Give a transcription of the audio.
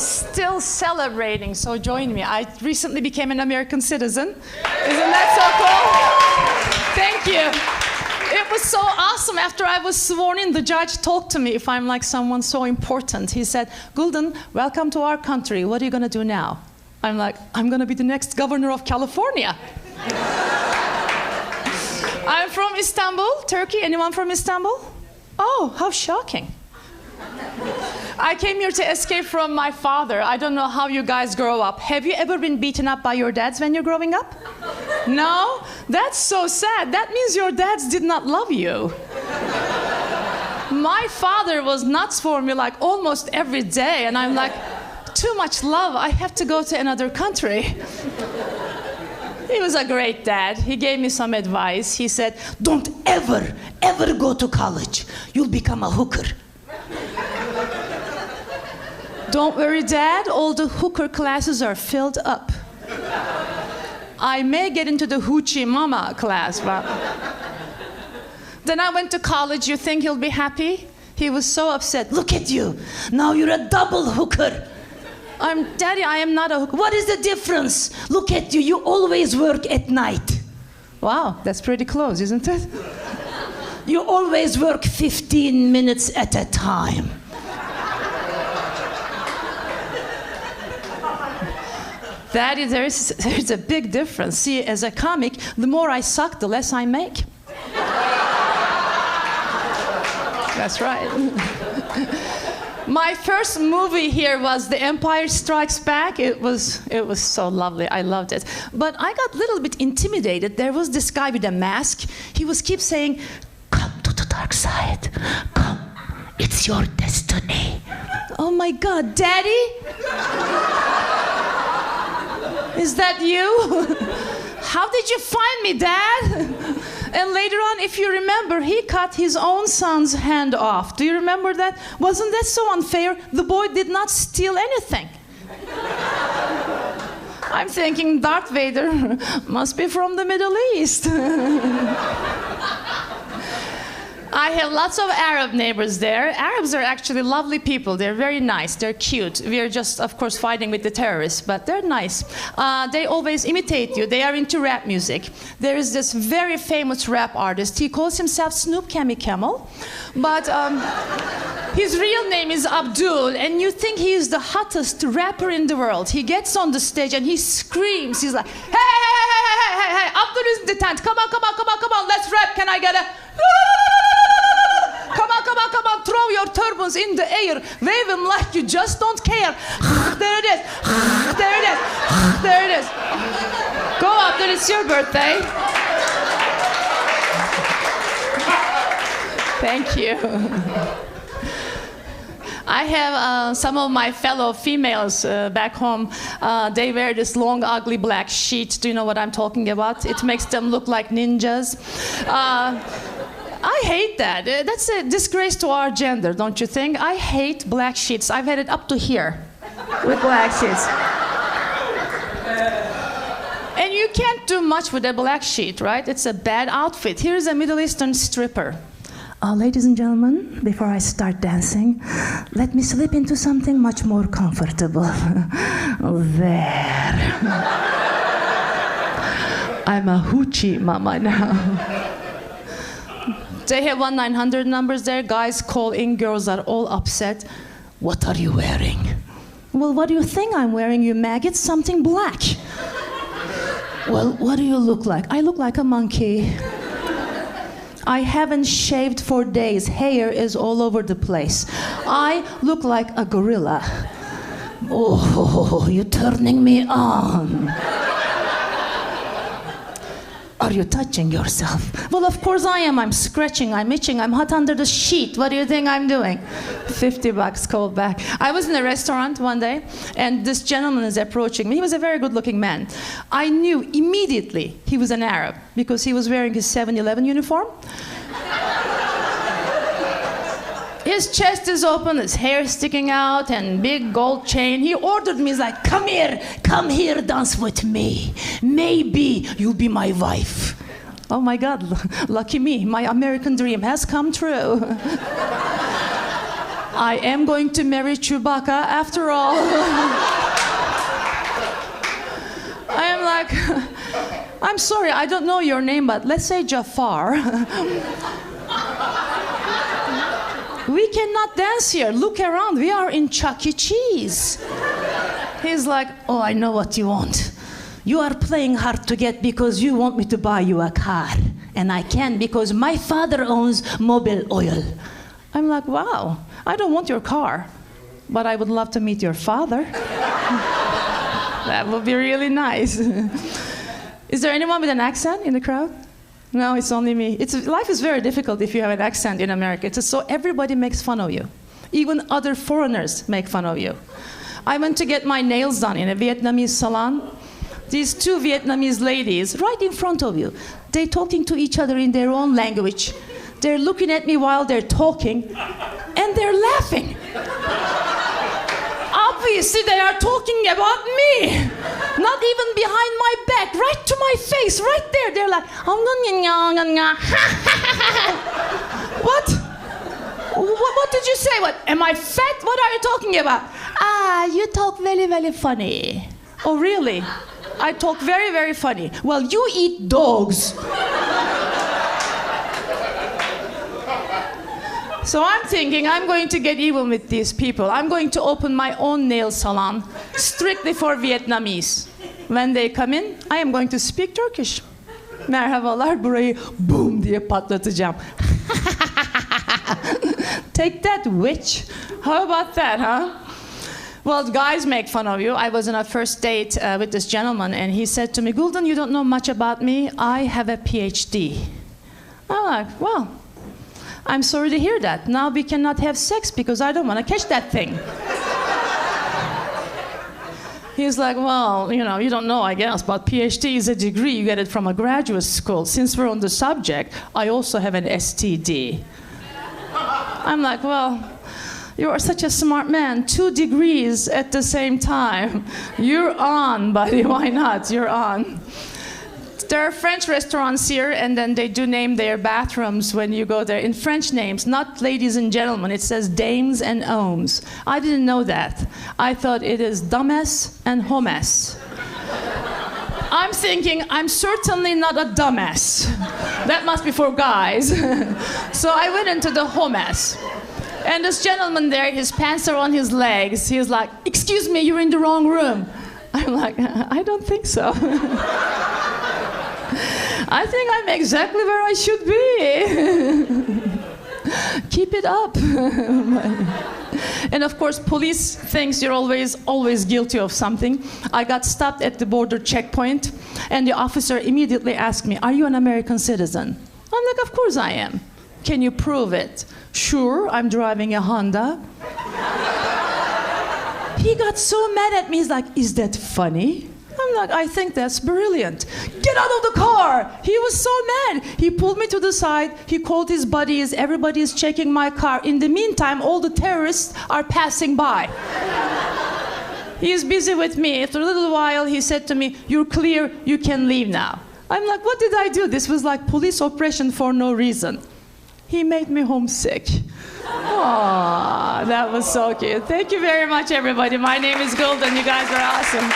still celebrating, so join me. I recently became an American citizen. Isn't that so cool? Thank you. It was so awesome. After I was sworn in, the judge talked to me if I'm like someone so important. He said, Gulden, welcome to our country. What are you going to do now? I'm like, I'm going to be the next governor of California. I'm from Istanbul, Turkey. Anyone from Istanbul? Oh, how shocking. I came here to escape from my father. I don't know how you guys grow up. Have you ever been beaten up by your dads when you're growing up? No? That's so sad. That means your dads did not love you. My father was nuts for me like almost every day, and I'm like, too much love. I have to go to another country. He was a great dad. He gave me some advice. He said, don't ever, ever go to college. You'll become a hooker. Don't worry, Dad. All the hooker classes are filled up. I may get into the hoochie mama class, but... Then I went to college. You think he'll be happy? He was so upset. Look at you. Now you're a double hooker. Daddy, I am not a hooker. What is the difference? Look at you. You always work at night. Wow, that's pretty close, isn't it? You always work 15 minutes at a time. Daddy, there's a big difference. See, as a comic, the more I suck, the less I make. That's right. My first movie here was The Empire Strikes Back. It was so lovely. I loved it. But I got a little bit intimidated. There was this guy with a mask. He was keep saying, come to the dark side. Come. It's your destiny. Oh my God, Daddy? Is that you? How did you find me, Dad? And later on, if you remember, he cut his own son's hand off. Do you remember that? Wasn't that so unfair? The boy did not steal anything. I'm thinking Darth Vader must be from the Middle East. I have lots of Arab neighbors there. Arabs are actually lovely people. They're very nice. They're cute. We are just, of course, fighting with the terrorists, but they're nice. They always imitate you. They are into rap music. There is this very famous rap artist. He calls himself Snoop Cammy Camel, but his real name is Abdul, and you think he is the hottest rapper in the world. He gets on the stage and he screams. He's like, hey, hey, hey, hey, hey, hey, hey, Abdul is in the tent. Come on, come on, come on, come on. Let's rap. Can I get a... Come on, come on, come on, throw your turbans in the air, wave them like you just don't care. There it is, there it is, there it is. Go up, then it's your birthday. Thank you. I have some of my fellow females back home. They wear this long, ugly black sheet. Do you know what I'm talking about? It makes them look like ninjas. I hate that. That's a disgrace to our gender, don't you think? I hate black sheets. I've had it up to here with black sheets. And you can't do much with a black sheet, right? It's a bad outfit. Here's a Middle Eastern stripper. Ladies and gentlemen, before I start dancing, let me slip into something much more comfortable. There. I'm a hoochie mama now. They have 1-900 numbers there. Guys call in, girls are all upset. What are you wearing? Well, what do you think I'm wearing, you maggot? Something black. Well, what do you look like? I look like a monkey. I haven't shaved for days. Hair is all over the place. I look like a gorilla. Oh, you're turning me on. Are you touching yourself? Well, of course I am. I'm scratching, I'm itching, I'm hot under the sheet. What do you think I'm doing? $50 called back. I was in a restaurant one day, and this gentleman is approaching me. He was a very good-looking man. I knew immediately he was an Arab because he was wearing his 7-Eleven uniform. His chest is open, his hair sticking out, and big gold chain. He ordered me, he's like, come here, dance with me. Maybe you'll be my wife. Oh my God, lucky me, my American dream has come true. I am going to marry Chewbacca after all. I am like, I'm sorry, I don't know your name, but let's say Jafar. We cannot dance here. Look around. We are in Chuck E. Cheese. He's like, oh, I know what you want. You are playing hard to get because you want me to buy you a car. And I can because my father owns Mobil Oil. I'm like, wow, I don't want your car, but I would love to meet your father. That would be really nice. Is there anyone with an accent in the crowd? No, it's only me. Life is very difficult if you have an accent in America. It's just so everybody makes fun of you. Even other foreigners make fun of you. I went to get my nails done in a Vietnamese salon. These two Vietnamese ladies, right in front of you, they're talking to each other in their own language. They're looking at me while they're talking, and they're laughing. Obviously, they are talking about me. Not even behind my back, right to my face, right there. They're like, what? What did you say? What? Am I fat? What are you talking about? Ah, you talk very, very funny. Oh, really? I talk very, very funny. Well, you eat dogs. So I'm thinking I'm going to get even with these people. I'm going to open my own nail salon strictly for Vietnamese. When they come in, I am going to speak Turkish. Merhabalar, burayı boom diye patlatacağım. Take that, witch. How about that, huh? Well, guys make fun of you. I was on a first date with this gentleman, and he said to me, Gulden, you don't know much about me. I have a PhD. I'm like, well, I'm sorry to hear that. Now we cannot have sex because I don't want to catch that thing. He's like, well, you know, you don't know, I guess, but PhD is a degree. You get it from a graduate school. Since we're on the subject, I also have an STD. I'm like, well, you are such a smart man. 2 degrees at the same time. You're on, buddy. Why not? You're on. There are French restaurants here, and then they do name their bathrooms when you go there in French names, not ladies and gentlemen. It says dames and homes. I didn't know that. I thought it is dames and homes. I'm thinking, I'm certainly not a dumbass. That must be for guys. So I went into the homes. And this gentleman there, his pants are on his legs. He's like, excuse me, you're in the wrong room. I'm like, I don't think so. I think I'm exactly where I should be. Keep it up. And of course, police thinks you're always guilty of something. I got stopped at the border checkpoint, and the officer immediately asked me, are you an American citizen? I'm like, of course I am. Can you prove it? Sure, I'm driving a Honda. He got so mad at me, he's like, is that funny? I'm like, I think that's brilliant. Get out of the car! He was so mad. He pulled me to the side, he called his buddies, everybody is checking my car. In the meantime, all the terrorists are passing by. He is busy with me. After a little while, he said to me, you're clear, you can leave now. I'm like, what did I do? This was like police operation for no reason. He made me homesick. Aww, that was so cute. Thank you very much, everybody. My name is Gulden. You guys are awesome.